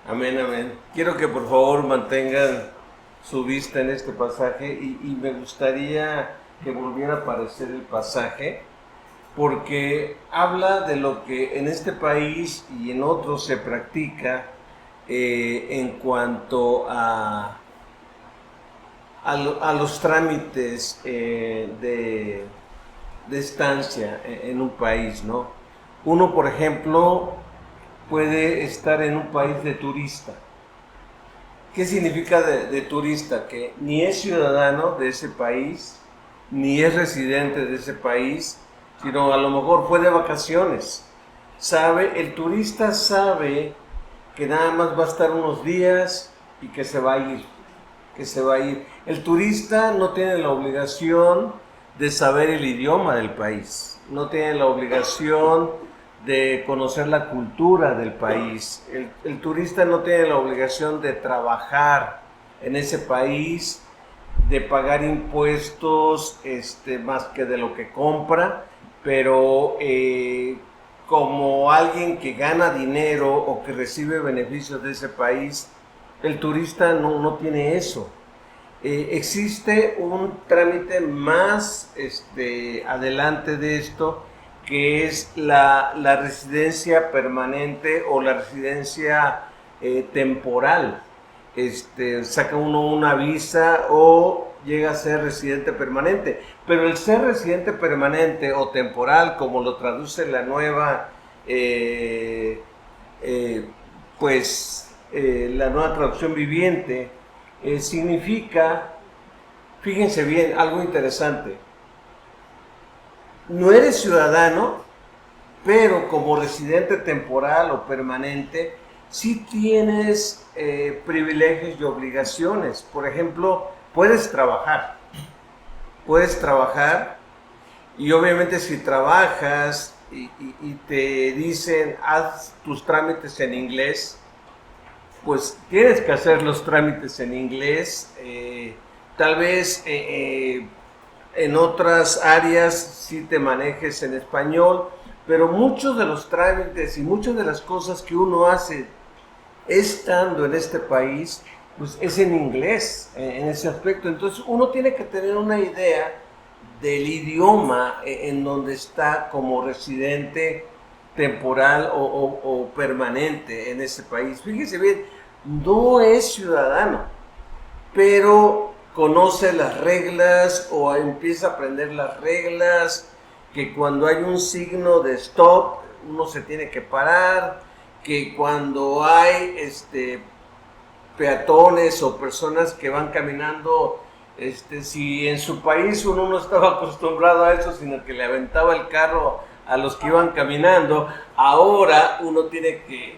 Amén, amén. Quiero que por favor mantengan su vista en este pasaje y me gustaría que volviera a aparecer el pasaje porque habla de lo que en este país y en otros se practica en cuanto a los trámites de estancia en un país, ¿no? Uno, por ejemplo, puede estar en un país de turista. ¿Qué significa de turista? Que ni es ciudadano de ese país, ni es residente de ese país, sino a lo mejor fue de vacaciones. El turista sabe que nada más va a estar unos días y que se va a ir, que se va a ir. El turista no tiene la obligación de saber el idioma del país, no tiene la obligación de conocer la cultura del país. El turista no tiene la obligación de trabajar en ese país, de pagar impuestos más que de lo que compra, pero como alguien que gana dinero o que recibe beneficios de ese país, el turista no tiene eso. Existe un trámite más adelante de esto, que es la residencia permanente o la residencia temporal. Saca uno una visa o llega a ser residente permanente. Pero el ser residente permanente o temporal, como lo traduce la nueva, eh, la nueva traducción viviente, significa, fíjense bien, algo interesante. No eres ciudadano, pero como residente temporal o permanente, sí tienes privilegios y obligaciones. Por ejemplo, puedes trabajar y obviamente si trabajas y te dicen haz tus trámites en inglés, pues tienes que hacer los trámites en inglés. Tal vez en otras áreas sí te manejes en español, pero muchos de los trámites y muchas de las cosas que uno hace estando en este país, pues es en inglés, en ese aspecto. Entonces uno tiene que tener una idea del idioma en donde está como residente temporal o permanente en ese país. Fíjese bien, no es ciudadano, pero conoce las reglas o empieza a aprender las reglas, que cuando hay un signo de stop, uno se tiene que parar, que cuando hay peatones o personas que van caminando, si en su país uno no estaba acostumbrado a eso, sino que le aventaba el carro a los que iban caminando, ahora uno tiene que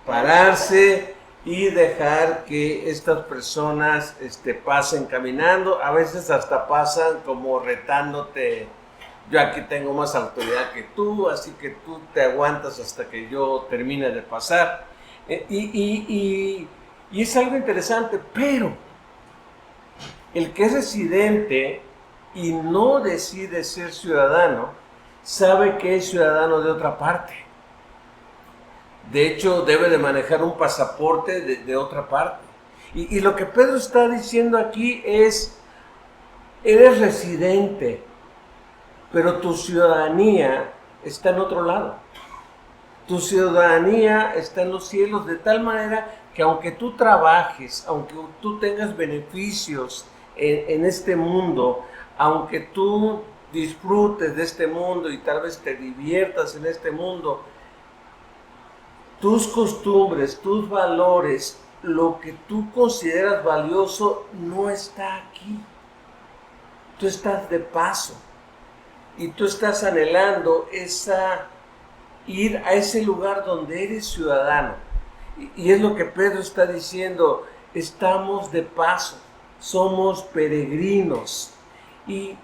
pararse y dejar que estas personas pasen caminando. A veces hasta pasan como retándote: yo aquí tengo más autoridad que tú, así que tú te aguantas hasta que yo termine de pasar. Y es algo interesante, pero el que es residente y no decide ser ciudadano, sabe que es ciudadano de otra parte. De hecho, debe de manejar un pasaporte de otra parte. Y lo que Pedro está diciendo aquí es: eres residente, pero tu ciudadanía está en otro lado. Tu ciudadanía está en los cielos, de tal manera que aunque tú trabajes, aunque tú tengas beneficios en este mundo, aunque tú disfrutes de este mundo y tal vez te diviertas en este mundo, tus costumbres, tus valores, lo que tú consideras valioso no está aquí. Tú estás de paso y tú estás anhelando ir a ese lugar donde eres ciudadano. Y es lo que Pedro está diciendo: estamos de paso, somos peregrinos. ¿Y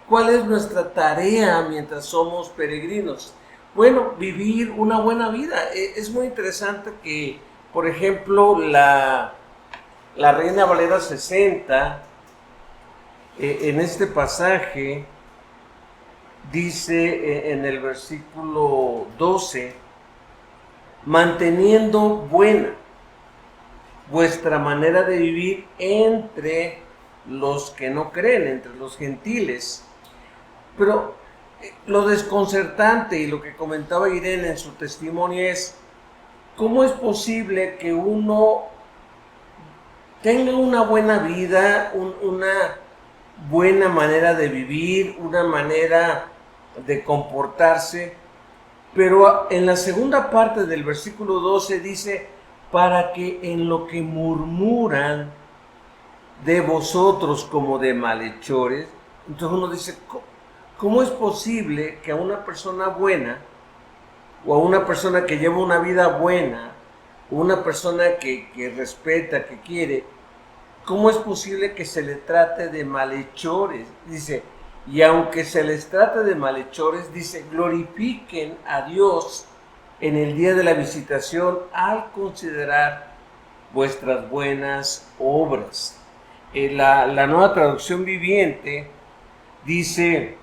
cuál es nuestra tarea mientras somos peregrinos? Bueno, vivir una buena vida. Es muy interesante que, por ejemplo, la Reina Valera 60, en este pasaje, dice en el versículo 12, manteniendo buena. vuestra manera de vivir entre los que no creen, entre los gentiles. Pero lo desconcertante y lo que comentaba Irene en su testimonio es, ¿cómo es posible que uno tenga una buena vida, una buena manera de vivir, una manera de comportarse? Pero en la segunda parte del versículo 12 dice, para que en lo que murmuran de vosotros como de malhechores. Entonces uno dice, ¿cómo es posible que a una persona buena, o a una persona que lleva una vida buena, o una persona que respeta, que quiere, cómo es posible que se le trate de malhechores? Dice, y aunque se les trate de malhechores, dice, glorifiquen a Dios en el día de la visitación al considerar vuestras buenas obras. La Nueva Traducción Viviente dice,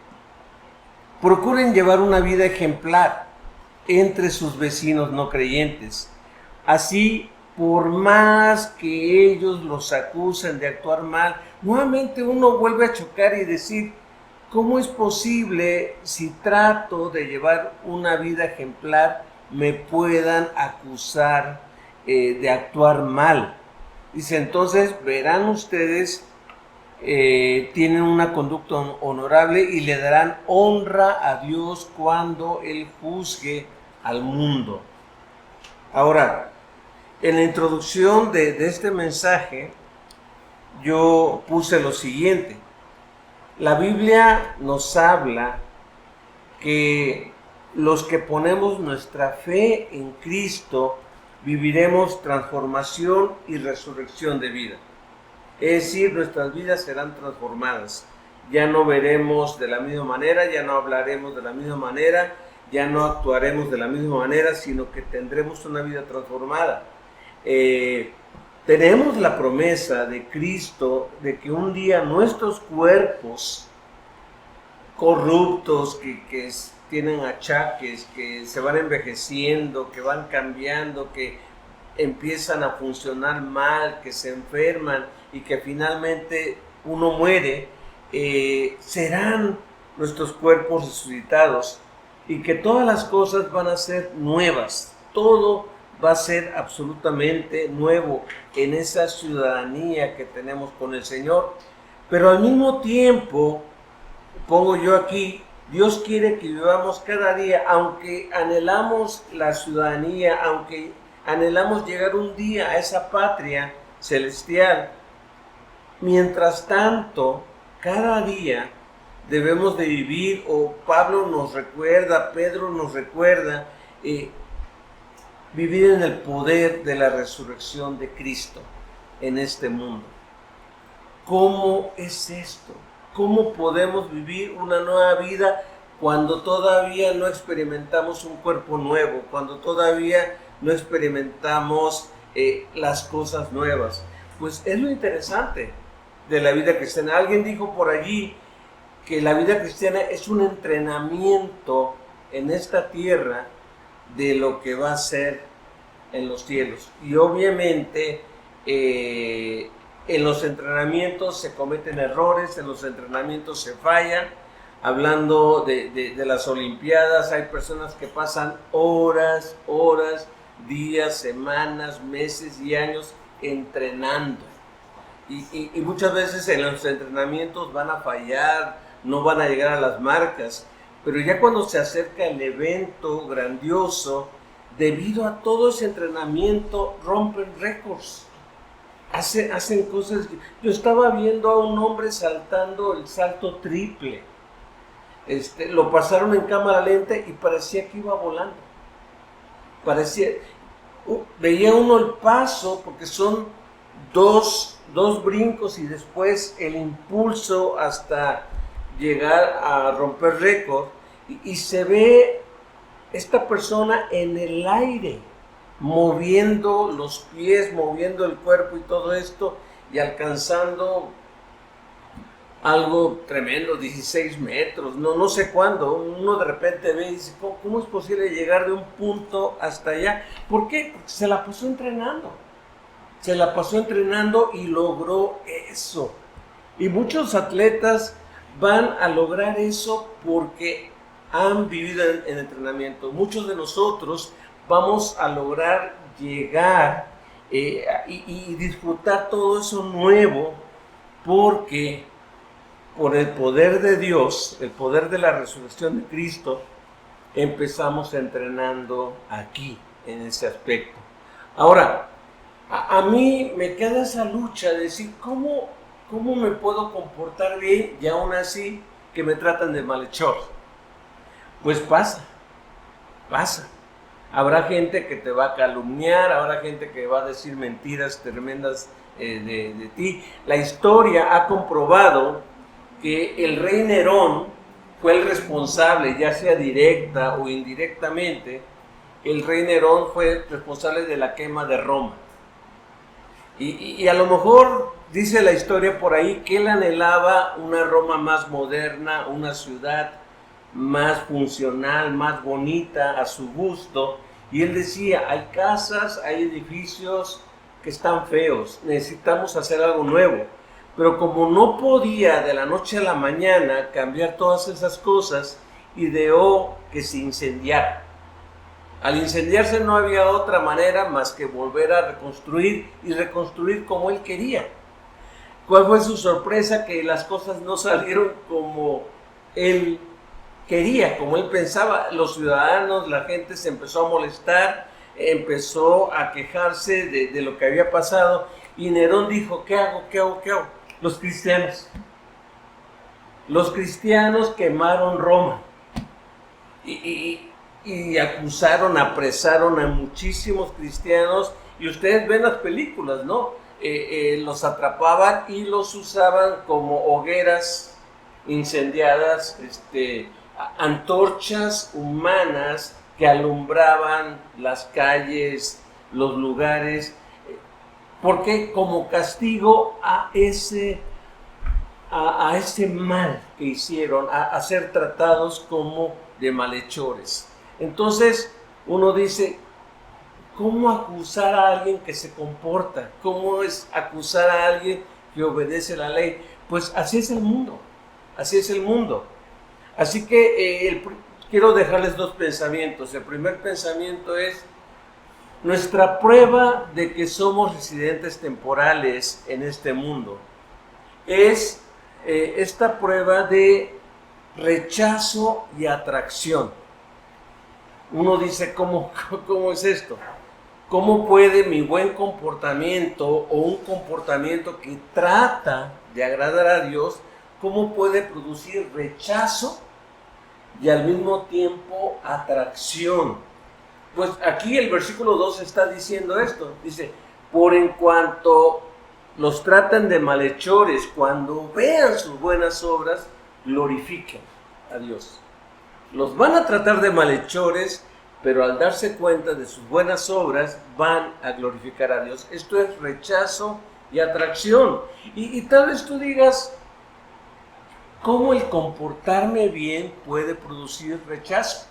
procuren llevar una vida ejemplar entre sus vecinos no creyentes. Así, por más que ellos los acusen de actuar mal, nuevamente uno vuelve a chocar y decir, ¿cómo es posible si trato de llevar una vida ejemplar me puedan acusar de actuar mal? Dice, entonces verán ustedes, tienen una conducta honorable y le darán honra a Dios cuando Él juzgue al mundo. Ahora, en la introducción de este mensaje, yo puse lo siguiente. La Biblia nos habla que los que ponemos nuestra fe en Cristo viviremos transformación y resurrección de vida. Es decir, nuestras vidas serán transformadas. Ya no veremos de la misma manera, ya no hablaremos de la misma manera, ya no actuaremos de la misma manera, sino que tendremos una vida transformada. Tenemos la promesa de Cristo de que un día nuestros cuerpos corruptos, que tienen achaques, que se van envejeciendo, que van cambiando, que empiezan a funcionar mal, que se enferman y que finalmente uno muere, serán nuestros cuerpos resucitados y que todas las cosas van a ser nuevas, todo va a ser absolutamente nuevo en esa ciudadanía que tenemos con el Señor. Pero al mismo tiempo, pongo yo aquí, Dios quiere que vivamos cada día, aunque anhelamos la ciudadanía, aunque anhelamos llegar un día a esa patria celestial. Mientras tanto, cada día debemos de vivir, o Pablo nos recuerda, Pedro nos recuerda, vivir en el poder de la resurrección de Cristo en este mundo. ¿Cómo es esto? ¿Cómo podemos vivir una nueva vida cuando todavía no experimentamos un cuerpo nuevo, cuando todavía no experimentamos las cosas nuevas? Pues es lo interesante de la vida cristiana. Alguien dijo por allí que la vida cristiana es un entrenamiento en esta tierra de lo que va a ser en los cielos. Y obviamente en los entrenamientos se cometen errores, en los entrenamientos se fallan. Hablando de las Olimpiadas, hay personas que pasan horas, días, semanas, meses y años entrenando. Y muchas veces en los entrenamientos van a fallar, no van a llegar a las marcas, pero ya cuando se acerca el evento grandioso, debido a todo ese entrenamiento, rompen récords, hacen cosas. Yo estaba viendo a un hombre saltando el salto triple, lo pasaron en cámara lenta y parecía que iba volando, veía uno el paso, porque son dos brincos y después el impulso hasta llegar a romper récord, y se ve esta persona en el aire, moviendo los pies, moviendo el cuerpo y todo esto, y alcanzando algo tremendo, 16 metros, no sé cuándo. Uno de repente ve y dice, ¿cómo es posible llegar de un punto hasta allá? ¿Por qué? Porque se la pasó entrenando. se la pasó entrenando y logró eso. Y muchos atletas van a lograr eso porque han vivido en entrenamiento. Muchos de nosotros vamos a lograr llegar y disfrutar todo eso nuevo porque por el poder de Dios, el poder de la resurrección de Cristo, empezamos entrenando aquí, en ese aspecto. Ahora, a mí me queda esa lucha de decir, ¿cómo me puedo comportar bien y aún así que me tratan de malhechor? Pues pasa. Habrá gente que te va a calumniar, habrá gente que va a decir mentiras tremendas de ti. La historia ha comprobado que el rey Nerón fue el responsable, ya sea directa o indirectamente. El rey Nerón fue responsable de la quema de Roma. Y a lo mejor dice la historia por ahí que él anhelaba una Roma más moderna, una ciudad más funcional, más bonita a su gusto. Y él decía, hay casas, hay edificios que están feos, necesitamos hacer algo nuevo. Pero como no podía de la noche a la mañana cambiar todas esas cosas, ideó que se incendiara. Al incendiarse no había otra manera más que volver a reconstruir y reconstruir como él quería. ¿Cuál fue su sorpresa? Que las cosas no salieron como él quería, como él pensaba. Los ciudadanos, la gente se empezó a molestar, empezó a quejarse de lo que había pasado y Nerón dijo, ¿qué hago? Los cristianos quemaron Roma y acusaron, apresaron a muchísimos cristianos, y ustedes ven las películas, ¿no? Los atrapaban y los usaban como hogueras incendiadas, antorchas humanas que alumbraban las calles, los lugares, porque como castigo a ese mal que hicieron, a ser tratados como de malhechores. Entonces uno dice, ¿cómo acusar a alguien que se comporta? ¿Cómo es acusar a alguien que obedece la ley? Pues así es el mundo, Así que quiero dejarles dos pensamientos. El primer pensamiento es, nuestra prueba de que somos residentes temporales en este mundo es esta prueba de rechazo y atracción. Uno dice, ¿cómo es esto? ¿Cómo puede mi buen comportamiento o un comportamiento que trata de agradar a Dios, cómo puede producir rechazo y al mismo tiempo atracción? Pues aquí el versículo 2 está diciendo esto. Dice, por en cuanto los tratan de malhechores, cuando vean sus buenas obras, glorifiquen a Dios. Los van a tratar de malhechores, pero al darse cuenta de sus buenas obras, van a glorificar a Dios. Esto es rechazo y atracción. Y tal vez tú digas, ¿cómo el comportarme bien puede producir rechazo?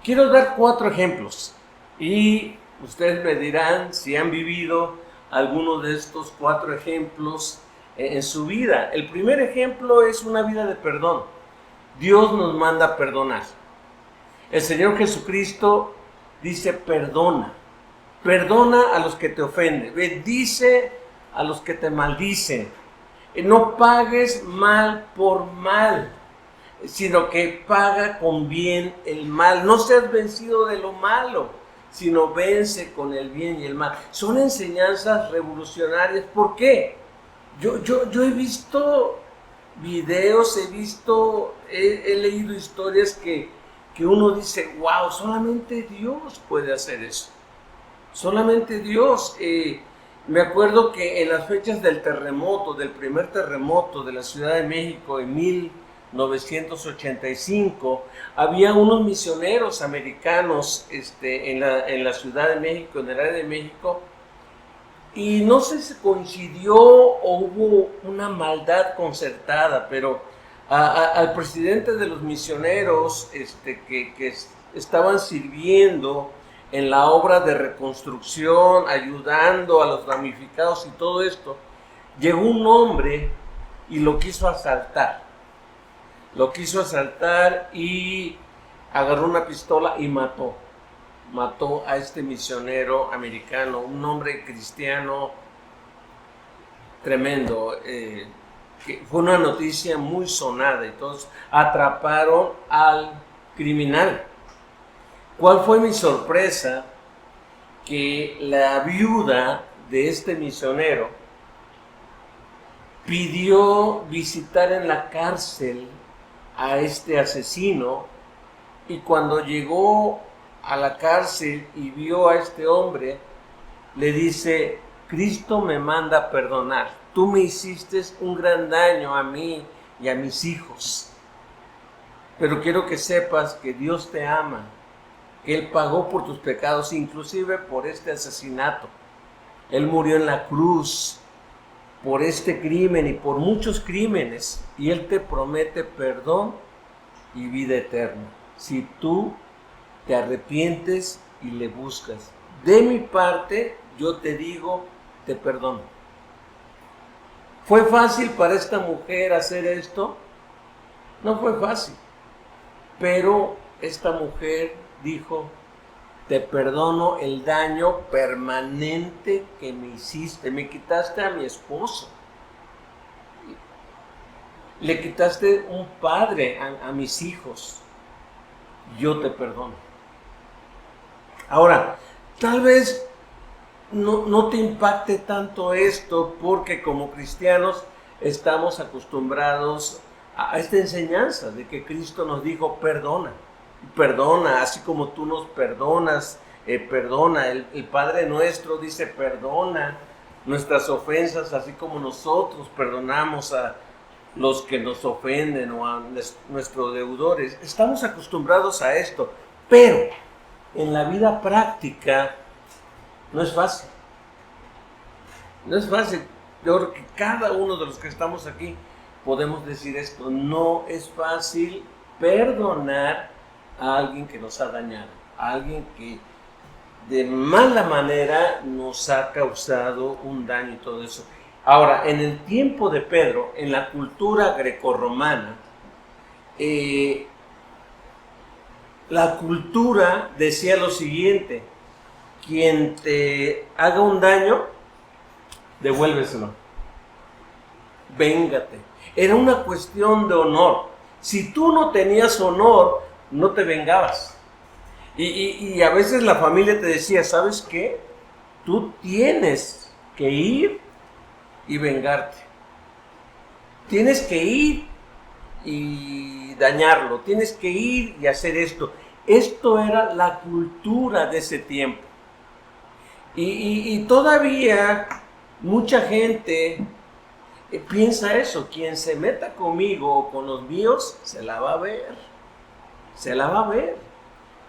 Quiero dar 4 ejemplos y ustedes me dirán si han vivido alguno de estos 4 ejemplos en su vida. El primer ejemplo es una vida de perdón. Dios nos manda perdonar. El Señor Jesucristo dice perdona a los que te ofenden, bendice a los que te maldicen. No pagues mal por mal, sino que paga con bien el mal. No seas vencido de lo malo, sino vence con el bien y el mal. Son enseñanzas revolucionarias. ¿Por qué? Yo he visto videos, he leído historias que uno dice, wow, solamente Dios puede hacer eso. Solamente Dios. Me acuerdo que en las fechas del primer terremoto de la Ciudad de México en 1985, había unos misioneros americanos en la Ciudad de México, en el área de México, y no sé si coincidió o hubo una maldad concertada, pero al presidente de los misioneros que estaban sirviendo en la obra de reconstrucción, ayudando a los damnificados y todo esto, llegó un hombre y lo quiso asaltar. Lo quiso asaltar y agarró una pistola y mató. Mató a este misionero americano, un hombre cristiano tremendo. Que fue una noticia muy sonada. Entonces atraparon al criminal. ¿Cuál fue mi sorpresa? Que la viuda de este misionero pidió visitar en la cárcel a este asesino, y cuando llegó a la cárcel y vio a este hombre, le dice: Cristo me manda a perdonar, tú me hiciste un gran daño a mí y a mis hijos, pero quiero que sepas que Dios te ama, que Él pagó por tus pecados, inclusive por este asesinato. Él murió en la cruz por este crimen y por muchos crímenes, y Él te promete perdón y vida eterna si tú te arrepientes y le buscas. De mi parte, yo te digo, te perdono. ¿Fue fácil para esta mujer hacer esto? No fue fácil, pero esta mujer dijo: te perdono el daño permanente que me hiciste. Me quitaste a mi esposo, le quitaste un padre a mis hijos. Yo te perdono. Ahora, tal vez no te impacte tanto esto, porque como cristianos estamos acostumbrados a esta enseñanza de que Cristo nos dijo: perdona, perdona, así como tú nos perdonas, perdona. El Padre nuestro dice: perdona nuestras ofensas, así como nosotros perdonamos a los que nos ofenden o a nuestros deudores. Estamos acostumbrados a esto, pero en la vida práctica no es fácil. No es fácil. Yo creo que cada uno de los que estamos aquí podemos decir esto: no es fácil perdonar a alguien que nos ha dañado, a alguien que de mala manera nos ha causado un daño y todo eso. Ahora, en el tiempo de Pedro, en la cultura grecorromana, la cultura decía lo siguiente: quien te haga un daño, devuélveselo, véngate. Era una cuestión de honor. Si tú no tenías honor, no te vengabas. Y a veces la familia te decía: ¿sabes qué? Tú tienes que ir y vengarte. Tienes que ir y dañarlo. Tienes que ir y hacer esto. Esto era la cultura de ese tiempo. Y todavía mucha gente piensa eso: quien se meta conmigo o con los míos, se la va a ver. Se la va a ver.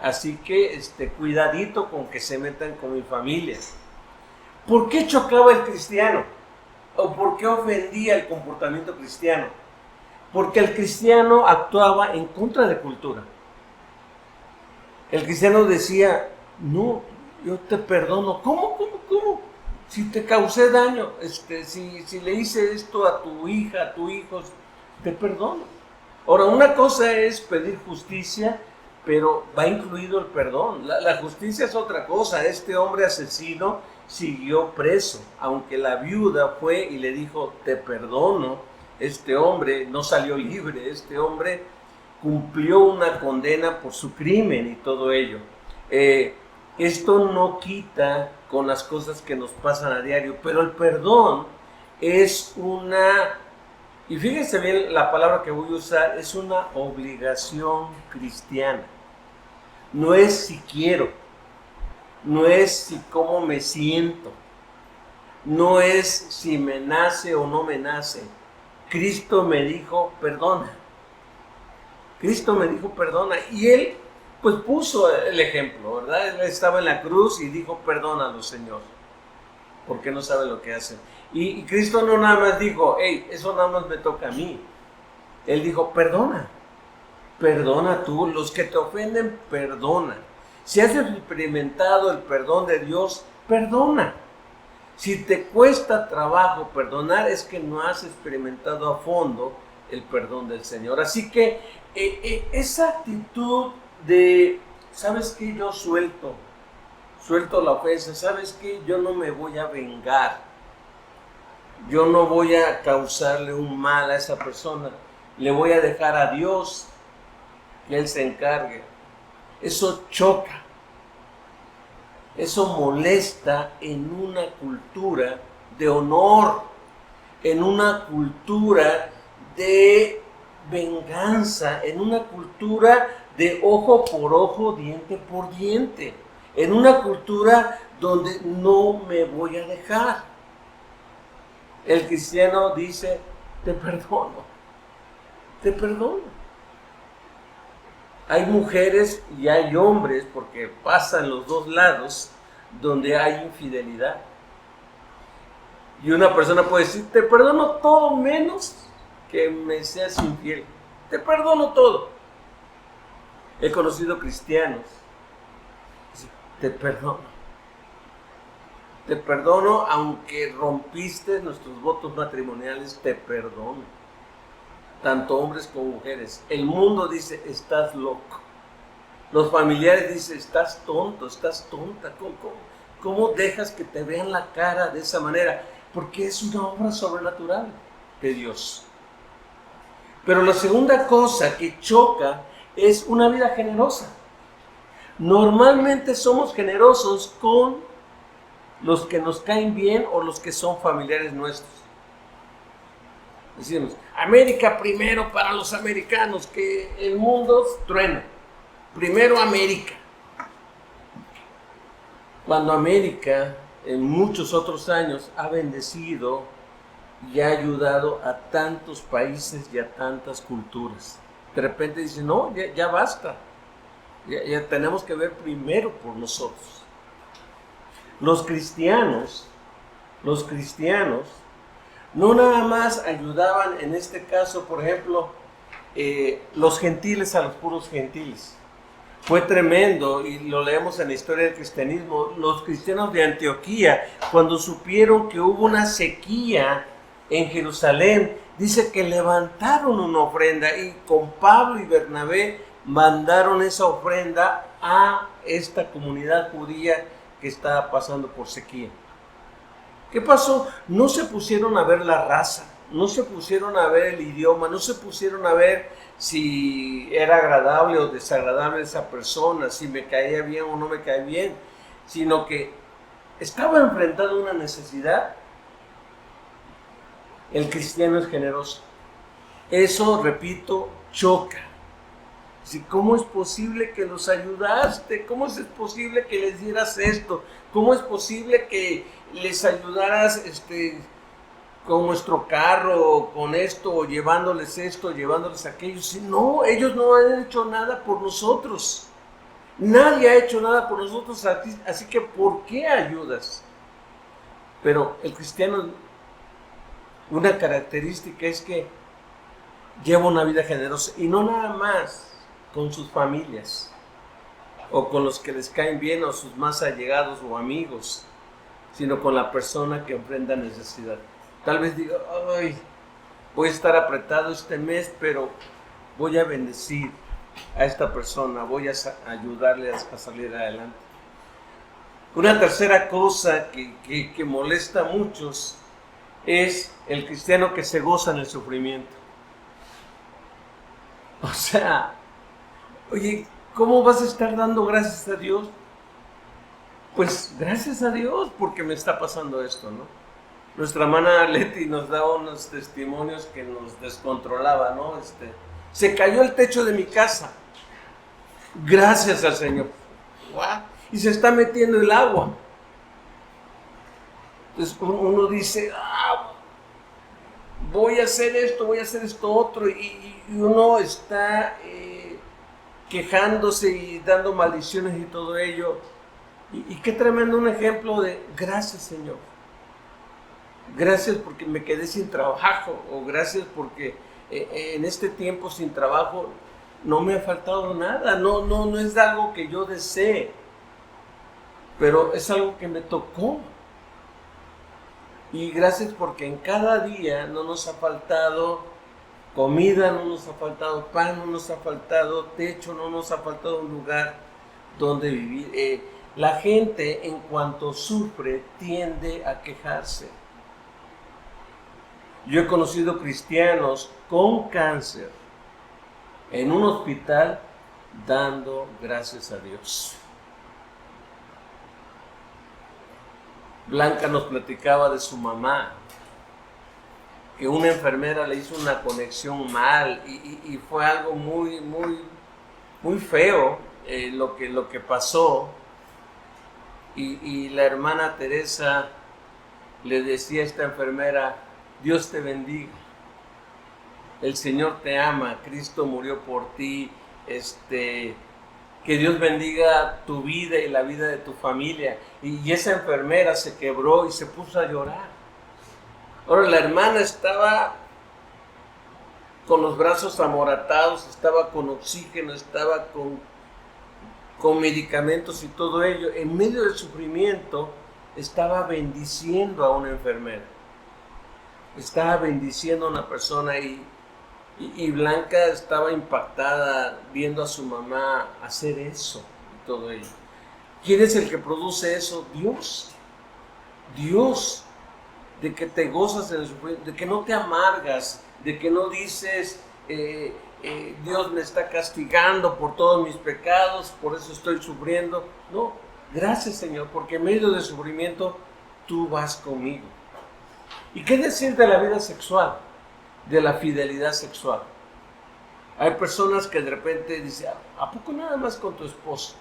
Así que cuidadito con que se metan con mi familia. ¿Por qué chocaba el cristiano? ¿O por qué ofendía el comportamiento cristiano? Porque el cristiano actuaba en contra de cultura. El cristiano decía: no, yo te perdono. ¿Cómo? Si te causé daño, si le hice esto a tu hija, a tu hijo, te perdono. Ahora, una cosa es pedir justicia, pero va incluido el perdón. La justicia es otra cosa. Este hombre asesino siguió preso, aunque la viuda fue y le dijo: te perdono. Este hombre no salió libre. Este hombre cumplió una condena por su crimen y todo ello. Esto no quita con las cosas que nos pasan a diario, pero el perdón es una, y fíjense bien la palabra que voy a usar, es una obligación cristiana. No es si quiero, no es si cómo me siento, no es si me nace o no me nace. Cristo me dijo: perdona. Cristo me dijo: perdona. Y Él pues puso el ejemplo, ¿verdad? Él estaba en la cruz y dijo: perdónalo, Señor, porque no sabe lo que hacen. Y Cristo no nada más dijo: hey, eso nada más me toca a mí. Él dijo: perdona. Perdona tú, los que te ofenden, perdona. Si has experimentado el perdón de Dios, perdona. Si te cuesta trabajo perdonar, es que no has experimentado a fondo el perdón del Señor. Así que esa actitud de, ¿sabes qué? Yo suelto la ofensa, ¿sabes qué? Yo no me voy a vengar, yo no voy a causarle un mal a esa persona, le voy a dejar a Dios que Él se encargue. Eso choca, eso molesta en una cultura de honor, en una cultura de venganza, en una cultura de ojo por ojo, diente por diente, en una cultura donde no me voy a dejar. El cristiano dice, te perdono, te perdono. Hay mujeres y hay hombres, porque pasan los dos lados, donde hay infidelidad. Y una persona puede decir, te perdono todo menos que me seas infiel. Te perdono todo. He conocido cristianos. Te perdono. Te perdono aunque rompiste nuestros votos matrimoniales, te perdono. Tanto hombres como mujeres. El mundo dice, estás loco. Los familiares dicen, estás tonto, estás tonta. ¿Cómo dejas que te vean la cara de esa manera? Porque es una obra sobrenatural de Dios. Pero la segunda cosa que choca es una vida generosa. Normalmente somos generosos con los que nos caen bien o los que son familiares nuestros. Decimos, América primero para los americanos, que el mundo truena. Primero América. Cuando América en muchos otros años ha bendecido y ha ayudado a tantos países y a tantas culturas. De repente dicen, no, ya basta. Ya tenemos que ver primero por nosotros. Los cristianos no nada más ayudaban, en este caso, por ejemplo, los gentiles a los puros gentiles. Fue tremendo, y lo leemos en la historia del cristianismo. Los cristianos de Antioquía, cuando supieron que hubo una sequía en Jerusalén, dice que levantaron una ofrenda, y con Pablo y Bernabé mandaron esa ofrenda a esta comunidad judía que estaba pasando por sequía. ¿Qué pasó? No se pusieron a ver la raza, no se pusieron a ver el idioma, no se pusieron a ver si era agradable o desagradable esa persona, si me caía bien o no me caía bien, sino que estaba enfrentando una necesidad. El cristiano es generoso. Eso, repito, choca. ¿Cómo es posible que los ayudaste? ¿Cómo es posible que les dieras esto? ¿Cómo es posible que les ayudaras con nuestro carro, con esto, o llevándoles esto, llevándoles aquello? Si no, ellos no han hecho nada por nosotros. Nadie ha hecho nada por nosotros, así que ¿por qué ayudas? Pero el cristiano, una característica es que lleva una vida generosa, y no nada más con sus familias o con los que les caen bien o sus más allegados o amigos, sino con la persona que enfrenta necesidad. Tal vez diga, ay, voy a estar apretado este mes, pero voy a bendecir a esta persona, voy a ayudarle a salir adelante. Una tercera cosa que molesta a muchos es el cristiano que se goza en el sufrimiento. O sea, oye, ¿cómo vas a estar dando gracias a Dios? Pues gracias a Dios porque me está pasando esto, ¿no? Nuestra hermana Leti nos daba unos testimonios que nos descontrolaba, ¿no? Se cayó el techo de mi casa. Gracias al Señor. ¡Guau! Y se está metiendo el agua. Entonces uno dice, voy a hacer esto otro, y uno está quejándose y dando maldiciones y todo ello. Y qué tremendo un ejemplo de gracias, Señor. Gracias porque me quedé sin trabajo, o gracias porque en este tiempo sin trabajo no me ha faltado nada. No es algo que yo desee. pero es algo que me tocó. Y gracias porque en cada día no nos ha faltado comida, no nos ha faltado pan, no nos ha faltado techo, no nos ha faltado un lugar donde vivir. La gente en cuanto sufre tiende a quejarse. Yo he conocido cristianos con cáncer en un hospital dando gracias a Dios. Blanca nos platicaba de su mamá, que una enfermera le hizo una conexión mal y fue algo muy feo lo que pasó. Y la hermana Teresa le decía a esta enfermera: Dios te bendiga, el Señor te ama, Cristo murió por ti, que Dios bendiga tu vida y la vida de tu familia. Y esa enfermera se quebró y se puso a llorar. Ahora la hermana estaba con los brazos amoratados, estaba con oxígeno, estaba con medicamentos y todo ello. En medio del sufrimiento estaba bendiciendo a una enfermera, estaba bendiciendo a una persona y Blanca estaba impactada viendo a su mamá hacer eso y todo ello. ¿Quién es el que produce eso? Dios. Dios, de que te gozas en el sufrimiento, de que no te amargas, de que no dices, Dios me está castigando por todos mis pecados, por eso estoy sufriendo. No, gracias Señor, porque en medio del sufrimiento tú vas conmigo. ¿Y qué decir de la vida sexual? De la fidelidad sexual. Hay personas que de repente dicen: ¿a poco nada más con tu esposo?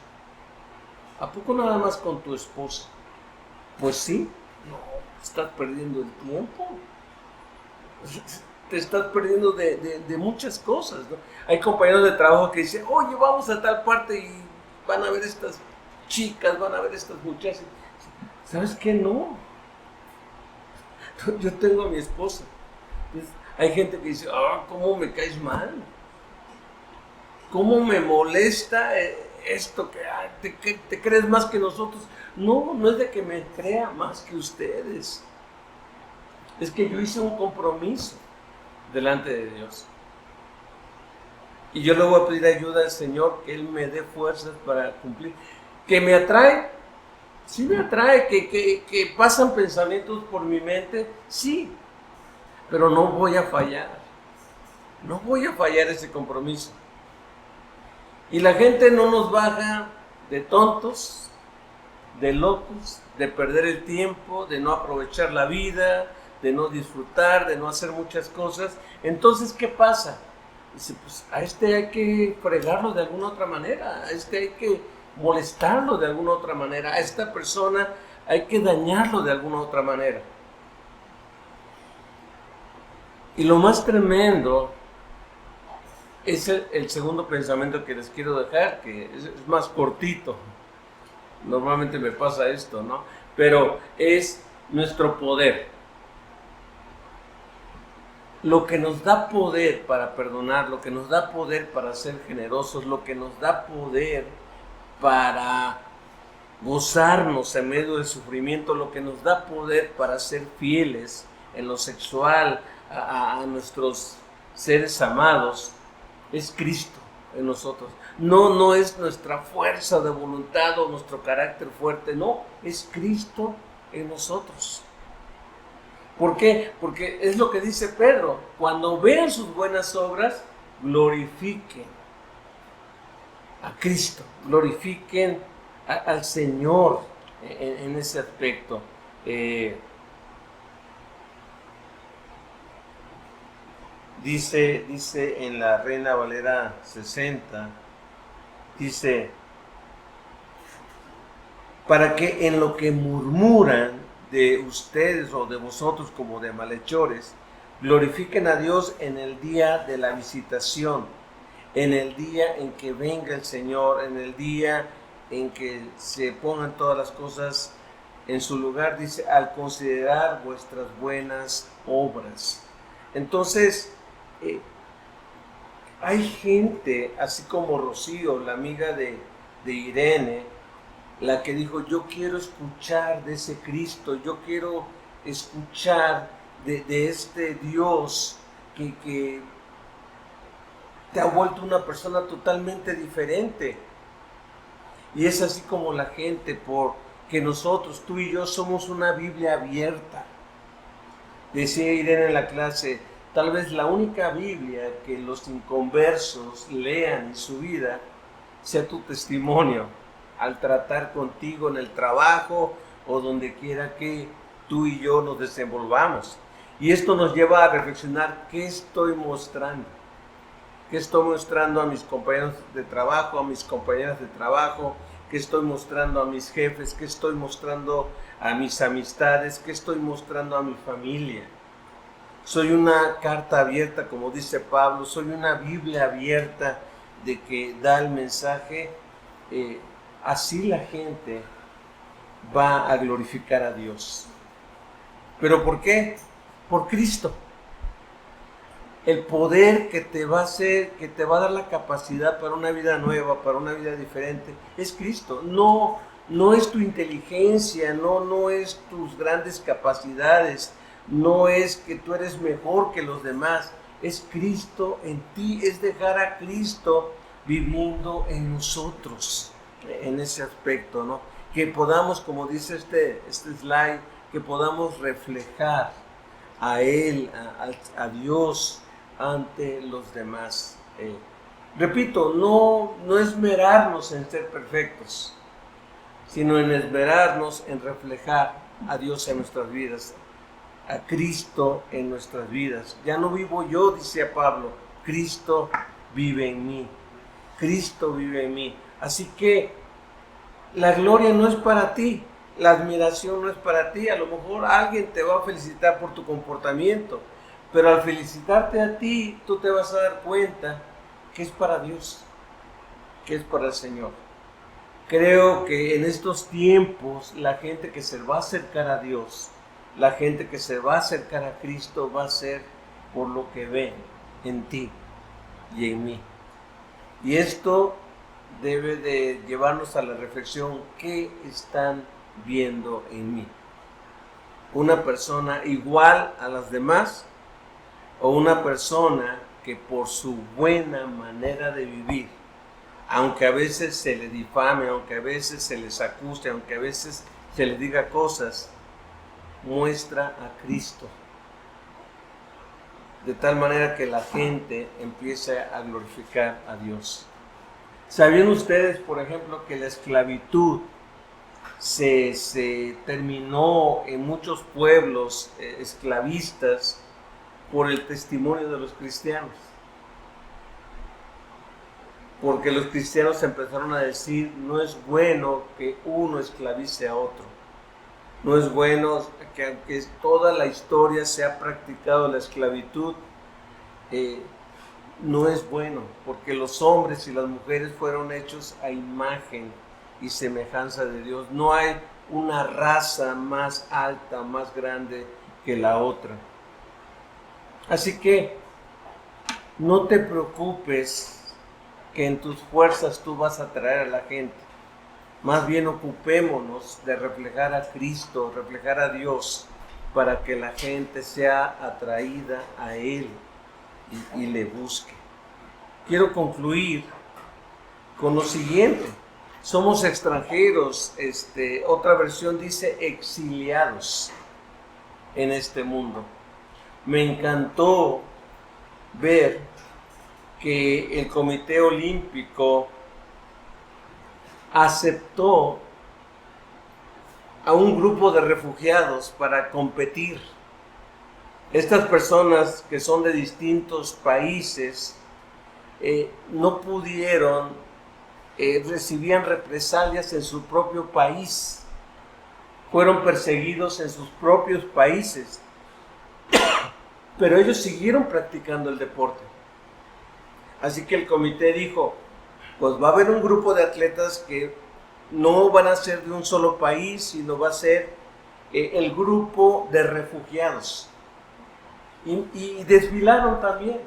¿A poco nada más con tu esposa? Pues sí, no, estás perdiendo el tiempo. Te estás perdiendo de muchas cosas, ¿no? Hay compañeros de trabajo que dicen: oye, vamos a tal parte y van a ver estas chicas, van a ver estas muchachas. ¿Sabes qué? No. Yo tengo a mi esposa. Entonces, hay gente que dice: ¿cómo me caes mal? ¿Cómo me molesta esto? Que te crees más que nosotros. No, no es de que me crea más que ustedes. Es que yo hice un compromiso delante de Dios. Y yo le voy a pedir ayuda al Señor, que Él me dé fuerzas para cumplir. ¿Que me atrae? Sí me atrae. ¿Que pasan pensamientos por mi mente? Sí. Pero no voy a fallar. No voy a fallar ese compromiso. Y la gente no nos baja de tontos, de locos, de perder el tiempo, de no aprovechar la vida, de no disfrutar, de no hacer muchas cosas. Entonces, ¿qué pasa? Dice: pues a hay que fregarlo de alguna otra manera, a hay que molestarlo de alguna otra manera, a esta persona hay que dañarlo de alguna otra manera. Y lo más tremendo es el segundo pensamiento que les quiero dejar, que es más cortito. Normalmente me pasa esto, ¿no? Pero es nuestro poder. Lo que nos da poder para perdonar, lo que nos da poder para ser generosos, lo que nos da poder para gozarnos en medio del sufrimiento, lo que nos da poder para ser fieles en lo sexual a nuestros seres amados, es Cristo en nosotros. No es nuestra fuerza de voluntad o nuestro carácter fuerte, no, es Cristo en nosotros. ¿Por qué? Porque es lo que dice Pedro: cuando vean sus buenas obras, glorifiquen a Cristo, glorifiquen al Señor en ese aspecto. Dice en la Reina Valera 60, dice: para que en lo que murmuran de ustedes o de vosotros como de malhechores, glorifiquen a Dios en el día de la visitación, en el día en que venga el Señor, en el día en que se pongan todas las cosas en su lugar. Dice: al considerar vuestras buenas obras. Entonces, hay gente, así como Rocío, la amiga de Irene, la que dijo, yo quiero escuchar de ese Cristo, yo quiero escuchar de este Dios que te ha vuelto una persona totalmente diferente. Y es así como la gente, porque nosotros, tú y yo, somos una Biblia abierta. Decía Irene en la clase, tal vez la única Biblia que los inconversos lean en su vida sea tu testimonio al tratar contigo en el trabajo o donde quiera que tú y yo nos desenvolvamos. Y esto nos lleva a reflexionar qué estoy mostrando. ¿Qué estoy mostrando a mis compañeros de trabajo, a mis compañeras de trabajo? ¿Qué estoy mostrando a mis jefes? ¿Qué estoy mostrando a mis amistades? ¿Qué estoy mostrando a mi familia? Soy una carta abierta, como dice Pablo, soy una Biblia abierta de que da el mensaje. Así la gente va a glorificar a Dios. ¿Pero por qué? Por Cristo. El poder que te va a hacer, que te va a dar la capacidad para una vida nueva, para una vida diferente, es Cristo. No es tu inteligencia, no es tus grandes capacidades, no es que tú eres mejor que los demás, es Cristo en ti, es dejar a Cristo viviendo en nosotros, en ese aspecto, ¿no? Que podamos, como dice este slide, que podamos reflejar a Él, a Dios ante los demás. Repito, no esmerarnos en ser perfectos, sino en esmerarnos en reflejar a Dios en nuestras vidas, a Cristo en nuestras vidas. Ya no vivo yo, decía Pablo, Cristo vive en mí. Cristo vive en mí. Así que la gloria no es para ti, la admiración no es para ti. A lo mejor alguien te va a felicitar por tu comportamiento, pero al felicitarte a ti, tú te vas a dar cuenta que es para Dios, que es para el Señor. Creo que en estos tiempos la gente que se va a acercar a Dios, la gente que se va a acercar a Cristo va a ser por lo que ven en ti y en mí. Y esto debe de llevarnos a la reflexión, ¿qué están viendo en mí? ¿Una persona igual a las demás o una persona que por su buena manera de vivir, aunque a veces se le difame, aunque a veces se les acuse, aunque a veces se les diga cosas, muestra a Cristo? De tal manera que la gente empiece a glorificar a Dios. ¿Sabían ustedes, por ejemplo, que la esclavitud se terminó en muchos pueblos esclavistas por el testimonio de los cristianos? Porque los cristianos empezaron a decir, no es bueno que uno esclavice a otro. No es bueno que aunque toda la historia se ha practicado la esclavitud, no es bueno, porque los hombres y las mujeres fueron hechos a imagen y semejanza de Dios. No hay una raza más alta, más grande que la otra. Así que no te preocupes que en tus fuerzas tú vas a atraer a la gente. Más bien ocupémonos de reflejar a Cristo, reflejar a Dios, para que la gente sea atraída a Él y le busque. Quiero concluir con lo siguiente. Somos extranjeros, otra versión dice exiliados en este mundo. Me encantó ver que el Comité Olímpico aceptó a un grupo de refugiados para competir. Estas personas que son de distintos países no pudieron, recibían represalias en su propio país, fueron perseguidos en sus propios países, pero ellos siguieron practicando el deporte. Así que el comité dijo, pues va a haber un grupo de atletas que no van a ser de un solo país, sino va a ser el grupo de refugiados. Y desfilaron también,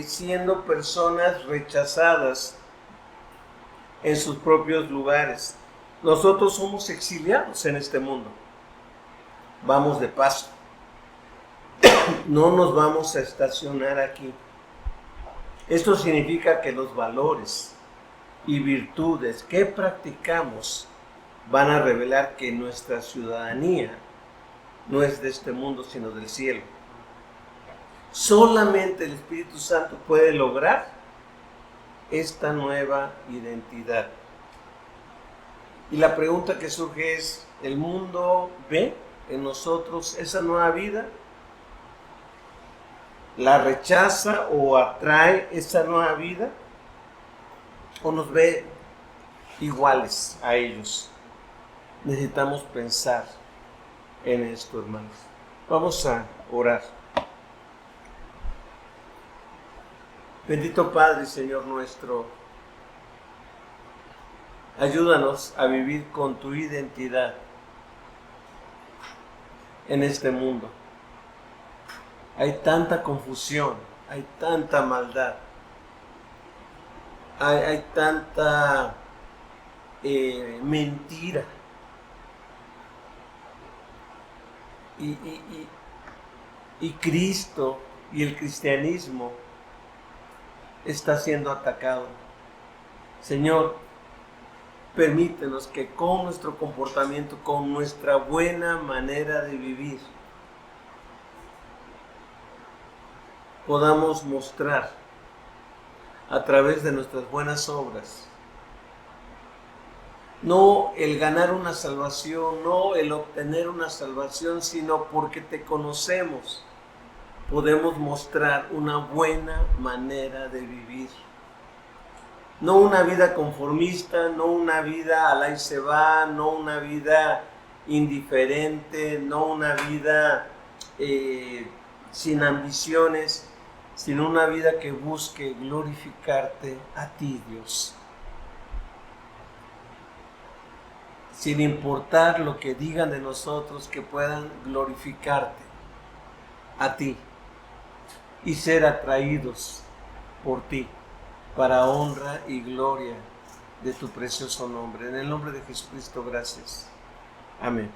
siendo personas rechazadas en sus propios lugares. Nosotros somos exiliados en este mundo. Vamos de paso. No nos vamos a estacionar aquí. Esto significa que los valores y virtudes que practicamos van a revelar que nuestra ciudadanía no es de este mundo, sino del cielo. Solamente el Espíritu Santo puede lograr esta nueva identidad. Y la pregunta que surge es, ¿el mundo ve en nosotros esa nueva vida? ¿La rechaza o atrae esa nueva vida? ¿O nos ve iguales a ellos? Necesitamos pensar en esto, hermanos. Vamos a orar. Bendito Padre, Señor nuestro, ayúdanos a vivir con tu identidad en este mundo. Hay tanta confusión, hay tanta maldad, hay tanta mentira. Y Cristo y el cristianismo está siendo atacado. Señor, permítenos que con nuestro comportamiento, con nuestra buena manera de vivir, podamos mostrar a través de nuestras buenas obras, no el ganar una salvación, no el obtener una salvación, sino porque te conocemos, podemos mostrar una buena manera de vivir. No una vida conformista, no una vida al ahí se va, no una vida indiferente, no una vida sin ambiciones, sino una vida que busque glorificarte a ti, Dios. Sin importar lo que digan de nosotros, que puedan glorificarte a ti y ser atraídos por ti para honra y gloria de tu precioso nombre. En el nombre de Jesucristo, gracias. Amén.